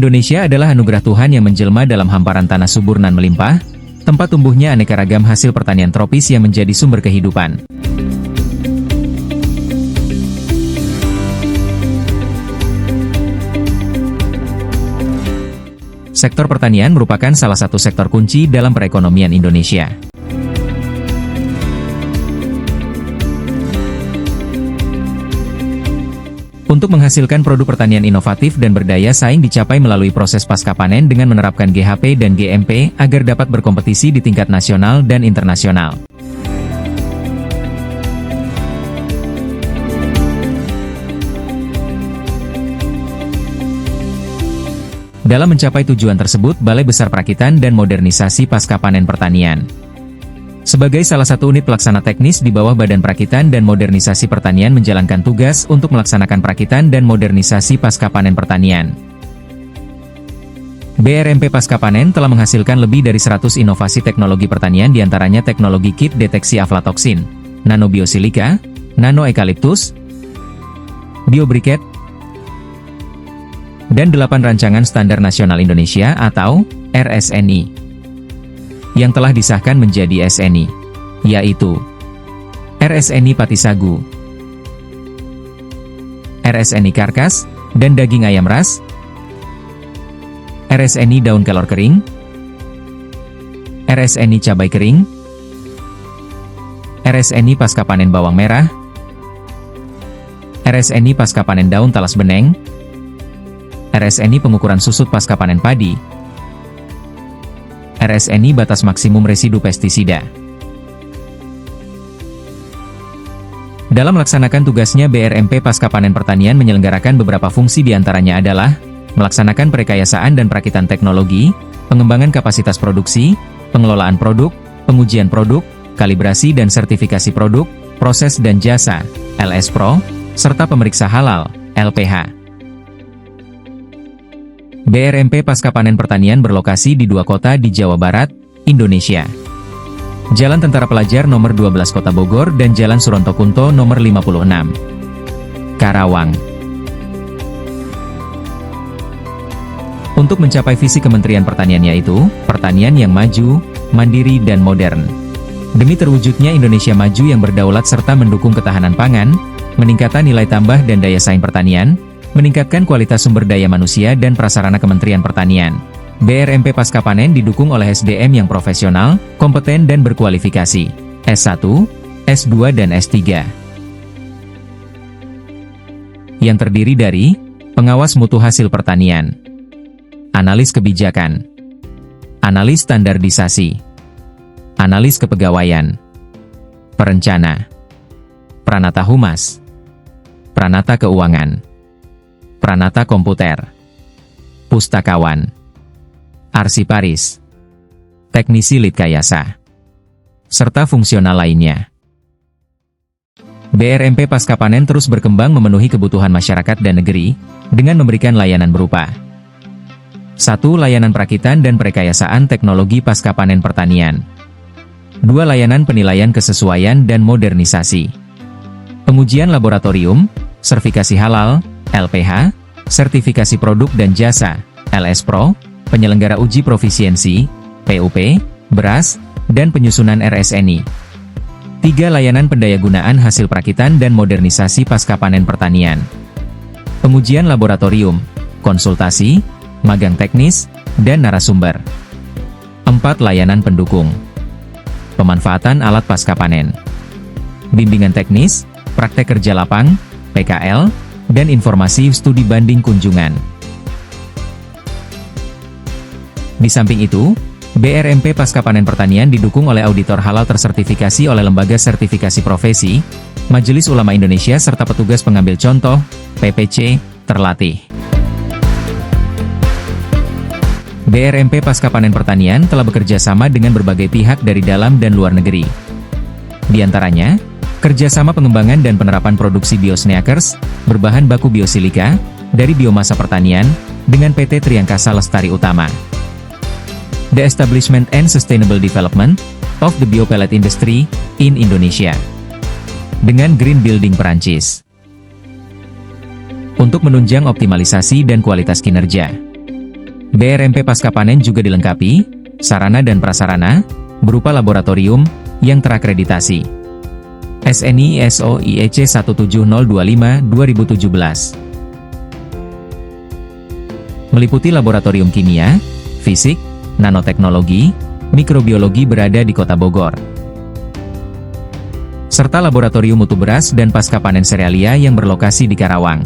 Indonesia adalah anugerah Tuhan yang menjelma dalam hamparan tanah subur nan melimpah, tempat tumbuhnya aneka ragam hasil pertanian tropis yang menjadi sumber kehidupan. Sektor pertanian merupakan salah satu sektor kunci dalam perekonomian Indonesia. Untuk menghasilkan produk pertanian inovatif dan berdaya saing dicapai melalui proses pasca panen dengan menerapkan GHP dan GMP agar dapat berkompetisi di tingkat nasional dan internasional. Dalam mencapai tujuan tersebut, Balai Besar Perakitan dan Modernisasi Pasca Panen Pertanian sebagai salah satu unit pelaksana teknis di bawah Badan Perakitan dan Modernisasi Pertanian menjalankan tugas untuk melaksanakan perakitan dan modernisasi pasca panen pertanian. BRMP Pasca Panen telah menghasilkan lebih dari 100 inovasi teknologi pertanian diantaranya teknologi kit deteksi aflatoksin, nanobiosilika, nanoekaliptus, biobriket, dan 8 rancangan standar nasional Indonesia atau RSNI yang telah disahkan menjadi SNI, yaitu RSNI Pati Sagu, RSNI Karkas dan Daging Ayam Ras, RSNI Daun Kelor Kering, RSNI Cabai Kering, RSNI Pasca Panen Bawang Merah, RSNI Pasca Panen Daun Talas Beneng, RSNI Pengukuran Susut Pasca Panen Padi, RSNI Batas Maksimum Residu Pestisida. Dalam melaksanakan tugasnya, BRMP Pasca Panen Pertanian menyelenggarakan beberapa fungsi diantaranya adalah melaksanakan perekayasaan dan perakitan teknologi, pengembangan kapasitas produksi, pengelolaan produk, pengujian produk, kalibrasi dan sertifikasi produk, proses dan jasa, LS Pro, serta pemeriksa halal, LPH. BRMP Pasca Panen Pertanian berlokasi di 2 kota di Jawa Barat, Indonesia. Jalan Tentara Pelajar nomor 12 Kota Bogor dan Jalan Surontokunto nomor 56, Karawang. Untuk mencapai visi Kementerian Pertanian yaitu, pertanian yang maju, mandiri dan modern. Demi terwujudnya Indonesia maju yang berdaulat serta mendukung ketahanan pangan, meningkatkan nilai tambah dan daya saing pertanian, meningkatkan kualitas sumber daya manusia dan prasarana Kementerian Pertanian. BRMP Pasca Panen didukung oleh SDM yang profesional, kompeten dan berkualifikasi, S1, S2 dan S3. Yang terdiri dari, pengawas mutu hasil pertanian, analis kebijakan, analis standarisasi, analis kepegawaian, perencana, pranata humas, pranata keuangan, pranata komputer, pustakawan, arsiparis, teknisi litkayasa, serta fungsional lainnya. BRMP Pasca Panen terus berkembang memenuhi kebutuhan masyarakat dan negeri, dengan memberikan layanan berupa 1. Layanan perakitan dan perekayasaan teknologi pasca panen pertanian. 2. Layanan penilaian kesesuaian dan modernisasi. Pengujian laboratorium, sertifikasi halal, LPH, sertifikasi produk dan jasa, LS Pro, penyelenggara uji profisiensi, PUP, beras, dan penyusunan RSNI. 3. Layanan pendayagunaan hasil perakitan dan modernisasi pasca panen pertanian. Pengujian laboratorium, konsultasi, magang teknis, dan narasumber. 4. Layanan pendukung. Pemanfaatan alat pasca panen. Bimbingan teknis, praktek kerja lapang, PKL, dan informasi studi banding kunjungan. Di samping itu, BRMP Pasca Panen Pertanian didukung oleh auditor halal tersertifikasi oleh Lembaga Sertifikasi Profesi, Majelis Ulama Indonesia serta petugas pengambil contoh, PPC, terlatih. BRMP Pasca Panen Pertanian telah bekerja sama dengan berbagai pihak dari dalam dan luar negeri. Di antaranya, kerjasama pengembangan dan penerapan produksi biosneakers, berbahan baku biosilika, dari biomasa pertanian, dengan PT Triangkasa Lestari Utama. The Establishment and Sustainable Development of the Biopellet Industry in Indonesia. Dengan Green Building Perancis. Untuk menunjang optimalisasi dan kualitas kinerja. BRMP pasca panen juga dilengkapi sarana dan prasarana berupa laboratorium yang terakreditasi SNI ISO IEC 17025-2017. Meliputi laboratorium kimia, fisik, nanoteknologi, mikrobiologi berada di Kota Bogor, serta laboratorium mutu beras dan pasca panen serealia yang berlokasi di Karawang.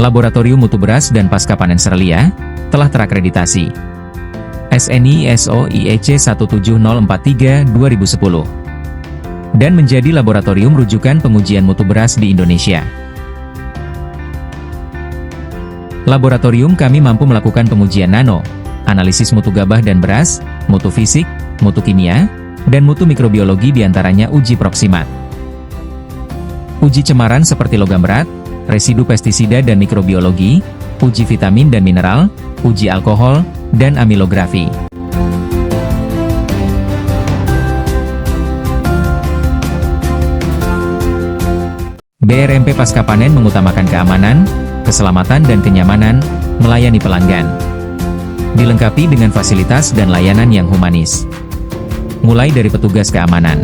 Laboratorium mutu beras dan pasca panen serealia telah terakreditasi SNI ISO IEC 17043-2010 dan menjadi laboratorium rujukan pengujian mutu beras di Indonesia. Laboratorium kami mampu melakukan pengujian nano, analisis mutu gabah dan beras, mutu fisik, mutu kimia, dan mutu mikrobiologi diantaranya uji proksimat. Uji cemaran seperti logam berat, residu pestisida dan mikrobiologi, uji vitamin dan mineral, uji alkohol, dan amilografi. BRMP pasca panen mengutamakan keamanan, keselamatan dan kenyamanan, melayani pelanggan. Dilengkapi dengan fasilitas dan layanan yang humanis. Mulai dari petugas keamanan,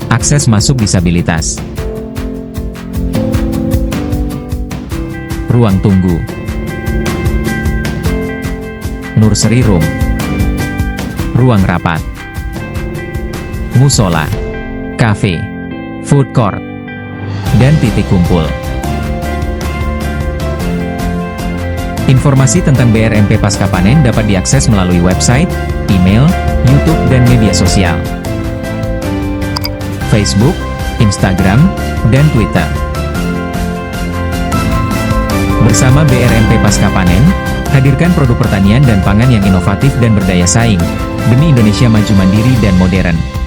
akses masuk disabilitas, ruang tunggu, nursery room, ruang rapat, musola, kafe, food court, dan titik kumpul. Informasi tentang BRMP pasca panen dapat diakses melalui website, email, YouTube, dan media sosial, Facebook, Instagram, dan Twitter. Bersama BRMP pasca panen, hadirkan produk pertanian dan pangan yang inovatif dan berdaya saing, demi Indonesia maju mandiri dan modern.